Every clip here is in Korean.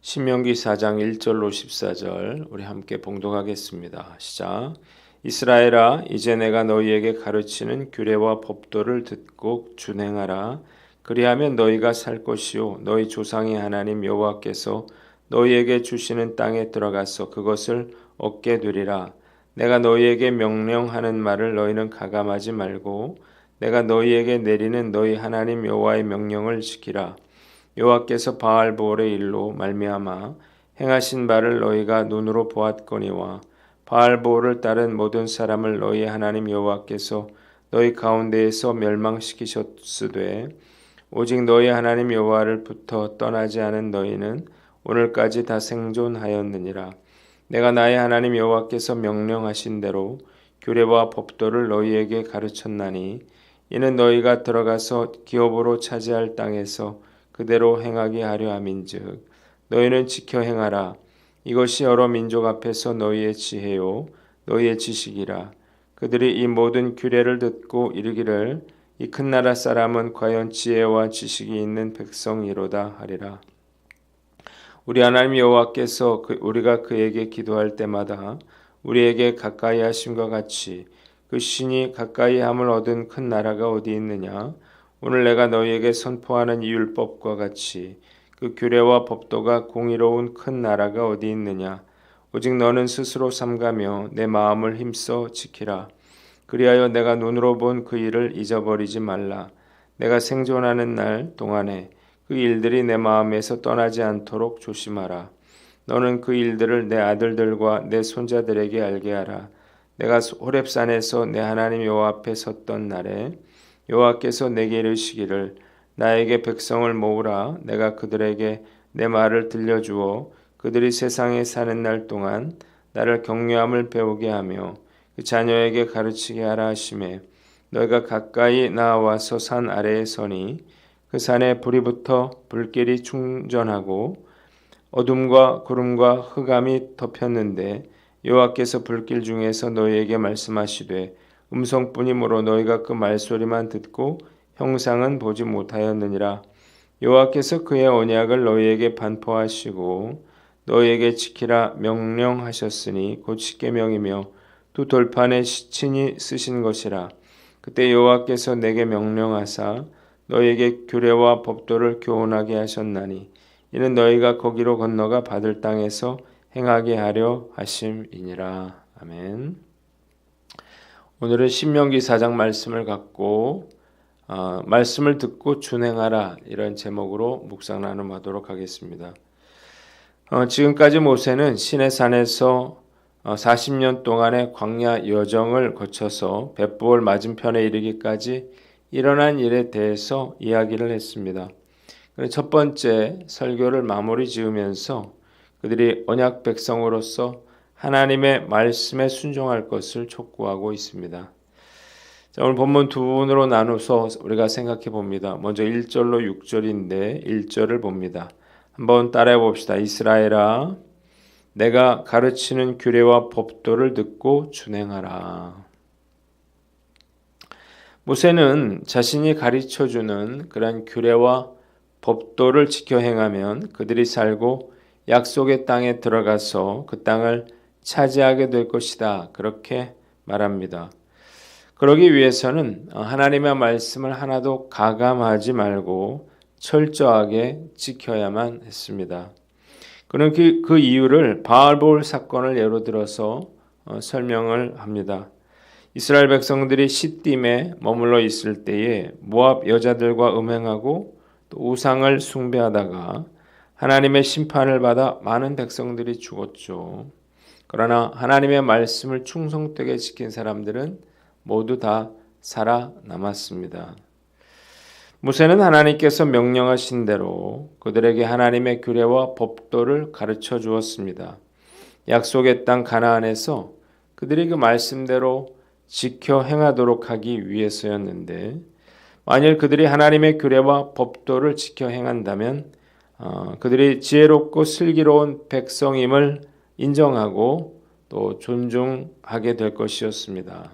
신명기 4장 1절로 14절 우리 함께 봉독하겠습니다. 시작. 이스라엘아, 이제 내가 너희에게 가르치는 규례와 법도를 듣고 준행하라. 그리하면 너희가 살 것이요 너희 조상의 하나님 여호와께서 너희에게 주시는 땅에 들어가서 그것을 얻게 되리라. 내가 너희에게 명령하는 말을 너희는 가감하지 말고 내가 너희에게 내리는 너희 하나님 여호와의 명령을 지키라. 여호와께서 바알보올의 일로 말미암아 행하신 바를 너희가 눈으로 보았거니와 바알보올을 따른 모든 사람을 너희 하나님 여호와께서 너희 가운데에서 멸망시키셨으되 오직 너희 하나님 여호와를부터 떠나지 않은 너희는 오늘까지 다 생존하였느니라. 내가 나의 하나님 여호와께서 명령하신 대로 규례와 법도를 너희에게 가르쳤나니 이는 너희가 들어가서 기업으로 차지할 땅에서 그대로 행하게 하려 함인즉 너희는 지켜 행하라. 이것이 여러 민족 앞에서 너희의 지혜요 너희의 지식이라. 그들이 이 모든 규례를 듣고 이르기를 이 큰 나라 사람은 과연 지혜와 지식이 있는 백성이로다 하리라. 우리 하나님 여호와께서 우리가 그에게 기도할 때마다 우리에게 가까이 하심과 같이 그 신이 가까이 함을 얻은 큰 나라가 어디 있느냐. 오늘 내가 너희에게 선포하는 이 율법과 같이 그 규례와 법도가 공의로운 큰 나라가 어디 있느냐. 오직 너는 스스로 삼가며 내 마음을 힘써 지키라. 그리하여 내가 눈으로 본 그 일을 잊어버리지 말라. 내가 생존하는 날 동안에 그 일들이 내 마음에서 떠나지 않도록 조심하라. 너는 그 일들을 내 아들들과 내 손자들에게 알게 하라. 내가 호렙산에서 내 하나님 여호와 앞에 섰던 날에 여호와께서 내게 이르시기를 나에게 백성을 모으라. 내가 그들에게 내 말을 들려주어 그들이 세상에 사는 날 동안 나를 경외함을 배우게 하며 그 자녀에게 가르치게 하라 하시매 너희가 가까이 나와서 산 아래에 서니 그 산에 불이 붙어 불길이 충전하고 어둠과 구름과 흑암이 덮였는데 여호와께서 불길 중에서 너희에게 말씀하시되 음성뿐이므로 너희가 그 말소리만 듣고 형상은 보지 못하였느니라. 여호와께서 그의 언약을 너희에게 반포하시고 너희에게 지키라 명령하셨으니 곧 십계명이며 두 돌판에 친히 쓰신 것이라. 그때 여호와께서 내게 명령하사 너희에게 규례와 법도를 교훈하게 하셨나니 이는 너희가 거기로 건너가 받을 땅에서 행하게 하려 하심이니라. 아멘. 오늘은 신명기 4장 말씀을 갖고 말씀을 듣고 준행하라 이런 제목으로 묵상 나눔하도록 하겠습니다. 지금까지 모세는 시내산에서 40년 동안의 광야 여정을 거쳐서 벳부올 맞은편에 이르기까지 일어난 일에 대해서 이야기를 했습니다. 첫 번째 설교를 마무리 지으면서 그들이 언약 백성으로서 하나님의 말씀에 순종할 것을 촉구하고 있습니다. 자, 오늘 본문 두 부분으로 나눠서 우리가 생각해 봅니다. 먼저 1절로 6절인데 1절을 봅니다. 한번 따라해 봅시다. 이스라엘아, 내가 가르치는 규례와 법도를 듣고 준행하라. 모세는 자신이 가르쳐주는 그런 규례와 법도를 지켜 행하면 그들이 살고 약속의 땅에 들어가서 그 땅을 차지하게 될 것이다. 그렇게 말합니다. 그러기 위해서는 하나님의 말씀을 하나도 가감하지 말고 철저하게 지켜야만 했습니다. 그는 그 이유를 바알보올 사건을 예로 들어서 설명을 합니다. 이스라엘 백성들이 시딤에 머물러 있을 때에 모압 여자들과 음행하고 또 우상을 숭배하다가 하나님의 심판을 받아 많은 백성들이 죽었죠. 그러나 하나님의 말씀을 충성되게 지킨 사람들은 모두 다 살아남았습니다. 모세는 하나님께서 명령하신 대로 그들에게 하나님의 규례와 법도를 가르쳐 주었습니다. 약속의 땅 가나안에서 그들이 그 말씀대로 지켜 행하도록 하기 위해서였는데 만일 그들이 하나님의 규례와 법도를 지켜 행한다면 그들이 지혜롭고 슬기로운 백성임을 인정하고 또 존중하게 될 것이었습니다.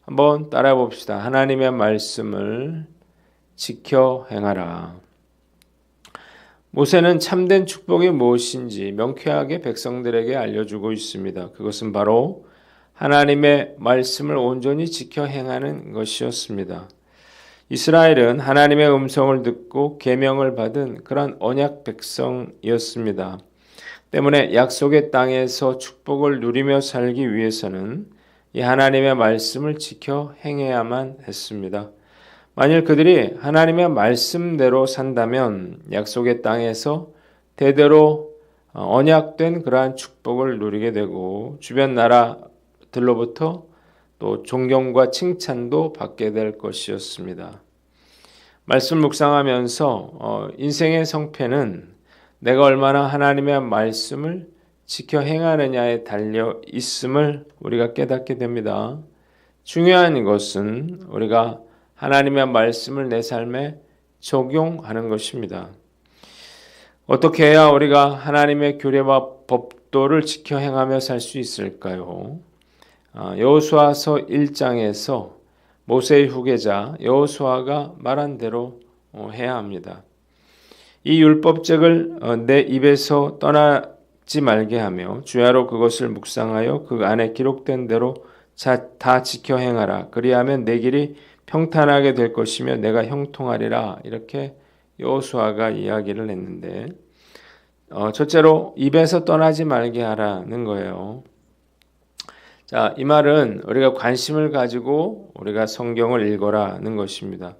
한번 따라해 봅시다. 하나님의 말씀을 지켜 행하라. 모세는 참된 축복이 무엇인지 명쾌하게 백성들에게 알려주고 있습니다. 그것은 바로 하나님의 말씀을 온전히 지켜 행하는 것이었습니다. 이스라엘은 하나님의 음성을 듣고 계명을 받은 그런 언약 백성이었습니다. 때문에 약속의 땅에서 축복을 누리며 살기 위해서는 이 하나님의 말씀을 지켜 행해야만 했습니다. 만일 그들이 하나님의 말씀대로 산다면 약속의 땅에서 대대로 언약된 그러한 축복을 누리게 되고 주변 나라들로부터 또 존경과 칭찬도 받게 될 것이었습니다. 말씀 묵상하면서 인생의 성패는 내가 얼마나 하나님의 말씀을 지켜 행하느냐에 달려 있음을 우리가 깨닫게 됩니다. 중요한 것은 우리가 하나님의 말씀을 내 삶에 적용하는 것입니다. 어떻게 해야 우리가 하나님의 규례와 법도를 지켜 행하며 살 수 있을까요? 여호수아서 1장에서 모세의 후계자 여호수아가 말한 대로 해야 합니다. 이 율법책을 내 입에서 떠나지 말게 하며 주야로 그것을 묵상하여 그 안에 기록된 대로 다 지켜 행하라. 그리하면 내 길이 평탄하게 될 것이며 내가 형통하리라. 이렇게 여호수아가 이야기를 했는데 첫째로 입에서 떠나지 말게 하라는 거예요. 자, 이 말은 우리가 관심을 가지고 우리가 성경을 읽어라는 것입니다.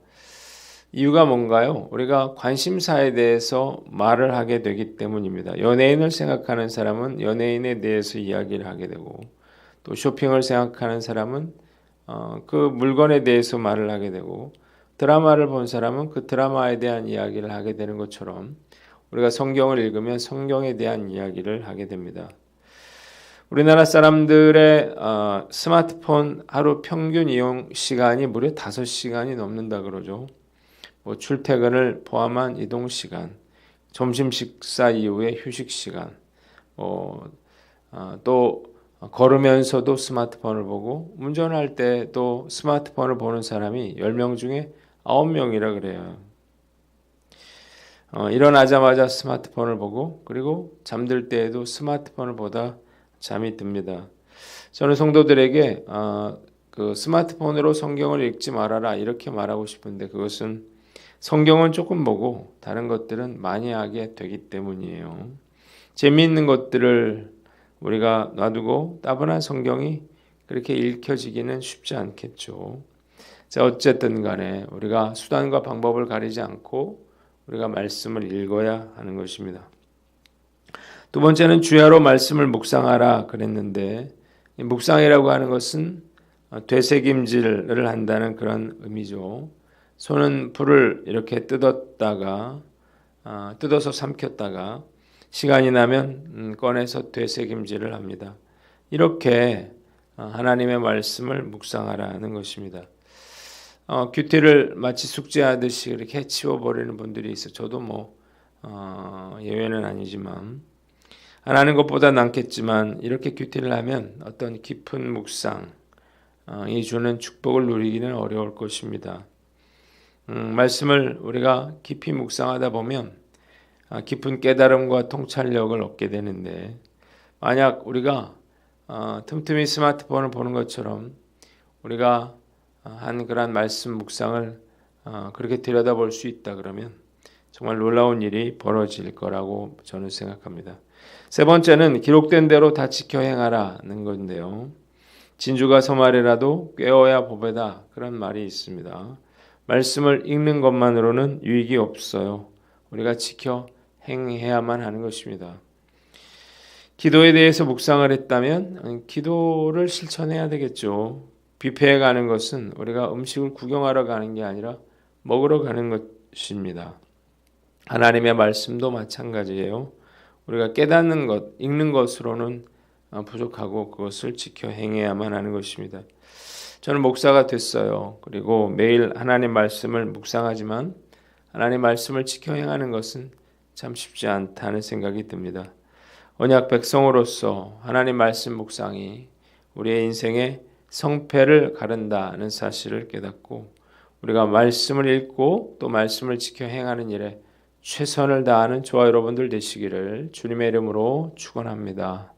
이유가 뭔가요? 우리가 관심사에 대해서 말을 하게 되기 때문입니다. 연예인을 생각하는 사람은 연예인에 대해서 이야기를 하게 되고 또 쇼핑을 생각하는 사람은 그 물건에 대해서 말을 하게 되고 드라마를 본 사람은 그 드라마에 대한 이야기를 하게 되는 것처럼 우리가 성경을 읽으면 성경에 대한 이야기를 하게 됩니다. 우리나라 사람들의 스마트폰 하루 평균 이용 시간이 무려 5시간이 넘는다 그러죠. 출퇴근을 포함한 이동 시간, 점심 식사 이후의 휴식 시간, 또 걸으면서도 스마트폰을 보고 운전할 때도 스마트폰을 보는 사람이 10명 중에 9명이라 그래요. 일어나자마자 스마트폰을 보고 그리고 잠들 때에도 스마트폰을 보다 잠이 듭니다. 저는 성도들에게 그 스마트폰으로 성경을 읽지 말아라 이렇게 말하고 싶은데 그것은 성경은 조금 보고 다른 것들은 많이 하게 되기 때문이에요. 재미있는 것들을 우리가 놔두고 따분한 성경이 그렇게 읽혀지기는 쉽지 않겠죠. 자, 어쨌든 간에 우리가 수단과 방법을 가리지 않고 우리가 말씀을 읽어야 하는 것입니다. 두 번째는 주야로 말씀을 묵상하라 그랬는데 묵상이라고 하는 것은 되새김질을 한다는 그런 의미죠. 손은 불을 이렇게 뜯어서 삼켰다가 시간이 나면 꺼내서 되새김질을 합니다. 이렇게 하나님의 말씀을 묵상하라는 것입니다. 큐티를 마치 숙제하듯이 이렇게 치워버리는 분들이 있어. 저도 예외는 아니지만 안 하는 것보다 낫겠지만 이렇게 큐티를 하면 어떤 깊은 묵상이 주는 축복을 누리기는 어려울 것입니다. 말씀을 우리가 깊이 묵상하다 보면 깊은 깨달음과 통찰력을 얻게 되는데 만약 우리가 틈틈이 스마트폰을 보는 것처럼 우리가 한 그런 말씀 묵상을 그렇게 들여다볼 수 있다 그러면 정말 놀라운 일이 벌어질 거라고 저는 생각합니다. 세 번째는 기록된 대로 다 지켜 행하라는 건데요. 진주가 서말이라도 꿰어야 보배다 그런 말이 있습니다. 말씀을 읽는 것만으로는 유익이 없어요. 우리가 지켜 행해야만 하는 것입니다. 기도에 대해서 묵상을 했다면 기도를 실천해야 되겠죠. 뷔페에 가는 것은 우리가 음식을 구경하러 가는 게 아니라 먹으러 가는 것입니다. 하나님의 말씀도 마찬가지예요. 우리가 깨닫는 것, 읽는 것으로는 부족하고 그것을 지켜 행해야만 하는 것입니다. 저는 목사가 됐어요. 그리고 매일 하나님 말씀을 묵상하지만 하나님 말씀을 지켜 행하는 것은 참 쉽지 않다는 생각이 듭니다. 언약 백성으로서 하나님 말씀 묵상이 우리의 인생의 성패를 가른다는 사실을 깨닫고 우리가 말씀을 읽고 또 말씀을 지켜 행하는 일에 최선을 다하는 저와 여러분들 되시기를 주님의 이름으로 축원합니다.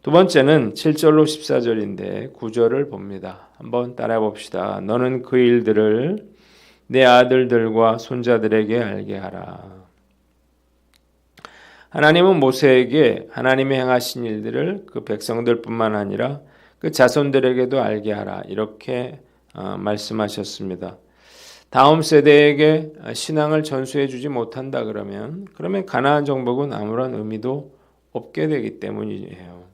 두 번째는 7절로 14절인데 9절을 봅니다. 한번 따라해 봅시다. 너는 그 일들을 내 아들들과 손자들에게 알게 하라. 하나님은 모세에게 하나님이 행하신 일들을 그 백성들뿐만 아니라 그 자손들에게도 알게 하라 이렇게 말씀하셨습니다. 다음 세대에게 신앙을 전수해 주지 못한다 그러면 가나안 정복은 아무런 의미도 없게 되기 때문이에요.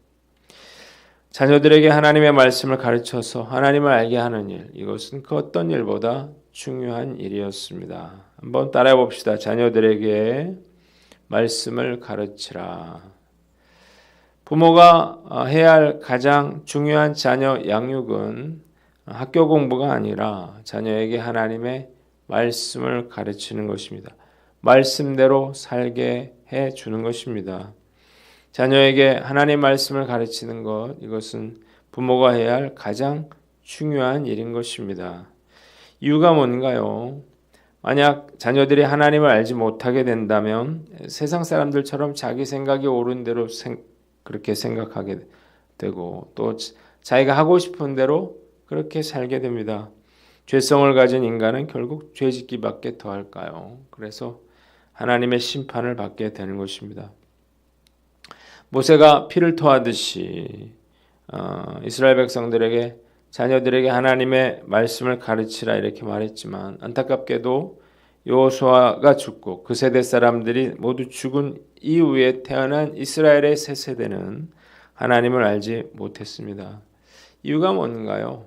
자녀들에게 하나님의 말씀을 가르쳐서 하나님을 알게 하는 일, 이것은 그 어떤 일보다 중요한 일이었습니다. 한번 따라해 봅시다. 자녀들에게 말씀을 가르치라. 부모가 해야 할 가장 중요한 자녀 양육은 학교 공부가 아니라 자녀에게 하나님의 말씀을 가르치는 것입니다. 말씀대로 살게 해 주는 것입니다. 자녀에게 하나님 말씀을 가르치는 것, 이것은 부모가 해야 할 가장 중요한 일인 것입니다. 이유가 뭔가요? 만약 자녀들이 하나님을 알지 못하게 된다면 세상 사람들처럼 자기 생각이 옳은 대로 그렇게 생각하게 되고 또 자기가 하고 싶은 대로 그렇게 살게 됩니다. 죄성을 가진 인간은 결국 죄짓기밖에 더 할까요? 그래서 하나님의 심판을 받게 되는 것입니다. 모세가 피를 토하듯이 이스라엘 백성들에게 자녀들에게 하나님의 말씀을 가르치라 이렇게 말했지만 안타깝게도 여호수아가 죽고 그 세대 사람들이 모두 죽은 이후에 태어난 이스라엘의 새 세대는 하나님을 알지 못했습니다. 이유가 뭔가요?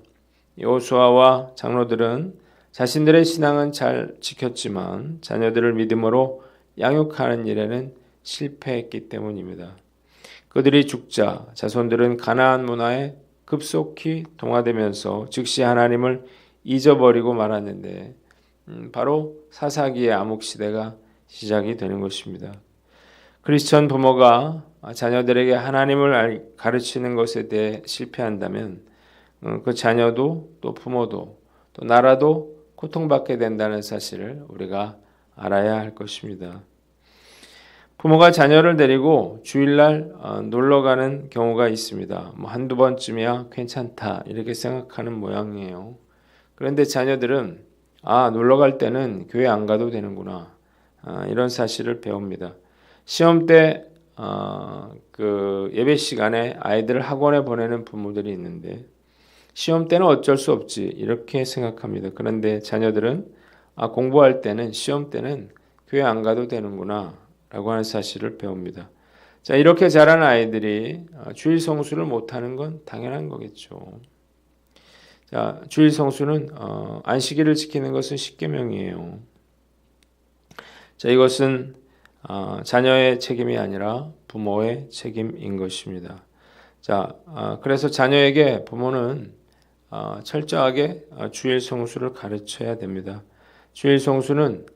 여호수아와 장로들은 자신들의 신앙은 잘 지켰지만 자녀들을 믿음으로 양육하는 일에는 실패했기 때문입니다. 그들이 죽자 자손들은 가나안 문화에 급속히 동화되면서 즉시 하나님을 잊어버리고 말았는데 바로 사사기의 암흑시대가 시작이 되는 것입니다. 크리스천 부모가 자녀들에게 하나님을 가르치는 것에 대해 실패한다면 그 자녀도 또 부모도 또 나라도 고통받게 된다는 사실을 우리가 알아야 할 것입니다. 부모가 자녀를 데리고 주일날 놀러 가는 경우가 있습니다. 한두 번쯤이야 괜찮다 이렇게 생각하는 모양이에요. 그런데 자녀들은 놀러 갈 때는 교회 안 가도 되는구나 이런 사실을 배웁니다. 시험 때 그 예배 시간에 아이들을 학원에 보내는 부모들이 있는데 시험 때는 어쩔 수 없지 이렇게 생각합니다. 그런데 자녀들은 공부할 때는 시험 때는 교회 안 가도 되는구나 라고 하는 사실을 배웁니다. 자, 이렇게 자란 아이들이 주일 성수를 못하는 건 당연한 거겠죠. 자, 주일 성수는 안식일을 지키는 것은 십계명이에요. 자, 이것은 자녀의 책임이 아니라 부모의 책임인 것입니다. 자, 그래서 자녀에게 부모는 철저하게 주일 성수를 가르쳐야 됩니다. 주일 성수는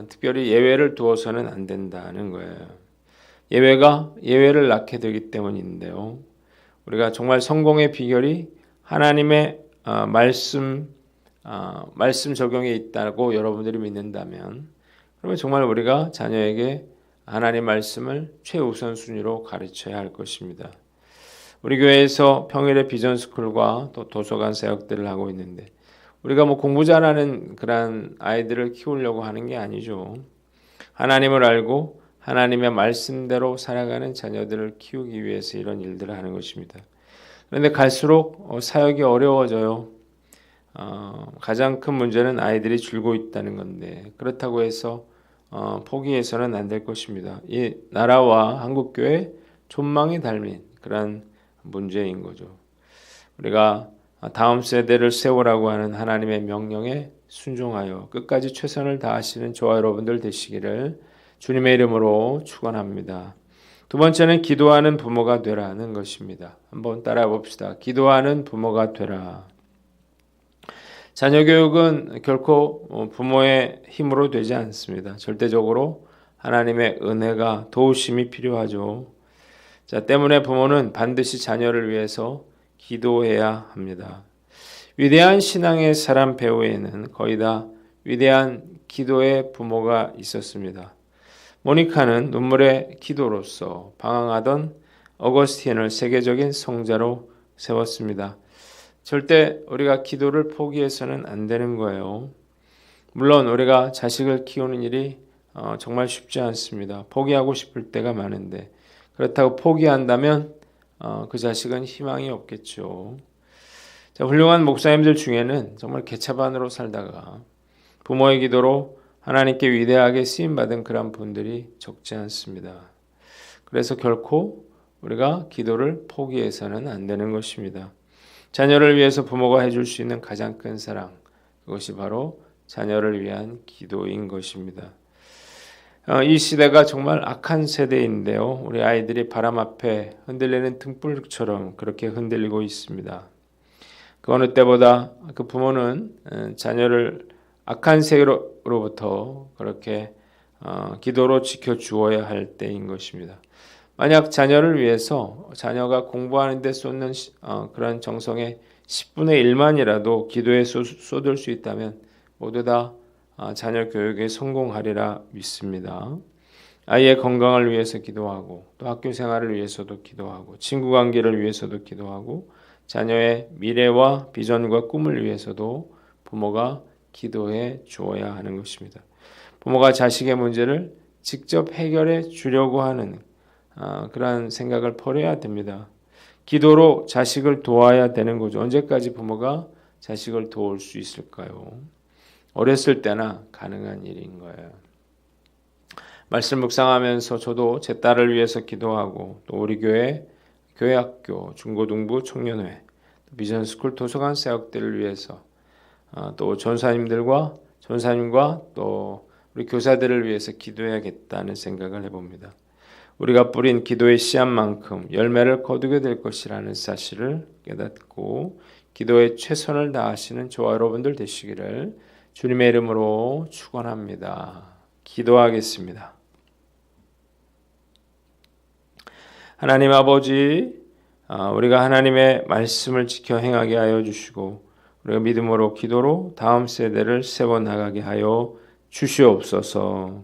특별히 예외를 두어서는 안 된다는 거예요. 예외가 예외를 낳게 되기 때문인데요. 우리가 정말 성공의 비결이 하나님의 말씀 적용에 있다고 여러분들이 믿는다면 그러면 정말 우리가 자녀에게 하나님 말씀을 최우선순위로 가르쳐야 할 것입니다. 우리 교회에서 평일에 비전스쿨과 또 도서관 사역들을 하고 있는데 우리가 공부 잘하는 그런 아이들을 키우려고 하는 게 아니죠. 하나님을 알고 하나님의 말씀대로 살아가는 자녀들을 키우기 위해서 이런 일들을 하는 것입니다. 그런데 갈수록 사역이 어려워져요. 가장 큰 문제는 아이들이 줄고 있다는 건데 그렇다고 해서 포기해서는 안 될 것입니다. 이 나라와 한국교회 존망이 닮은 그런 문제인 거죠. 우리가 다음 세대를 세우라고 하는 하나님의 명령에 순종하여 끝까지 최선을 다하시는 저와 여러분들 되시기를 주님의 이름으로 축원합니다. 두 번째는 기도하는 부모가 되라는 것입니다. 한번 따라해 봅시다. 기도하는 부모가 되라. 자녀 교육은 결코 부모의 힘으로 되지 않습니다. 절대적으로 하나님의 은혜가 도우심이 필요하죠. 자, 때문에 부모는 반드시 자녀를 위해서 기도해야 합니다. 위대한 신앙의 사람 배후에는 거의 다 위대한 기도의 부모가 있었습니다. 모니카는 눈물의 기도로서 방황하던 어거스틴을 세계적인 성자로 세웠습니다. 절대 우리가 기도를 포기해서는 안 되는 거예요. 물론 우리가 자식을 키우는 일이 정말 쉽지 않습니다. 포기하고 싶을 때가 많은데 그렇다고 포기한다면 그 자식은 희망이 없겠죠. 자, 훌륭한 목사님들 중에는 정말 개차반으로 살다가 부모의 기도로 하나님께 위대하게 쓰임받은 그런 분들이 적지 않습니다. 그래서 결코 우리가 기도를 포기해서는 안 되는 것입니다. 자녀를 위해서 부모가 해줄 수 있는 가장 큰 사랑, 그것이 바로 자녀를 위한 기도인 것입니다. 이 시대가 정말 악한 세대인데요. 우리 아이들이 바람 앞에 흔들리는 등불처럼 그렇게 흔들리고 있습니다. 그 어느 때보다 그 부모는 자녀를 악한 세계로부터 그렇게 기도로 지켜주어야 할 때인 것입니다. 만약 자녀를 위해서 자녀가 공부하는 데 쏟는 그런 정성의 10분의 1만이라도 기도에 쏟을 수 있다면 모두 다 자녀 교육에 성공하리라 믿습니다. 아이의 건강을 위해서 기도하고 또 학교 생활을 위해서도 기도하고 친구 관계를 위해서도 기도하고 자녀의 미래와 비전과 꿈을 위해서도 부모가 기도해 주어야 하는 것입니다. 부모가 자식의 문제를 직접 해결해 주려고 하는 그러한 생각을 버려야 됩니다. 기도로 자식을 도와야 되는 거죠. 언제까지 부모가 자식을 도울 수 있을까요? 어렸을 때나 가능한 일인 거예요. 말씀 묵상하면서 저도 제 딸을 위해서 기도하고 또 우리 교회학교, 중고등부, 청년회, 비전스쿨 도서관 사역들을 위해서 또 전사님과 또 우리 교사들을 위해서 기도해야겠다는 생각을 해봅니다. 우리가 뿌린 기도의 씨앗만큼 열매를 거두게 될 것이라는 사실을 깨닫고 기도에 최선을 다하시는 저와 여러분들 되시기를 주님의 이름으로 축원합니다. 기도하겠습니다. 하나님 아버지, 우리가 하나님의 말씀을 지켜 행하게 하여 주시고 우리가 믿음으로 기도로 다음 세대를 세워나가게 하여 주시옵소서.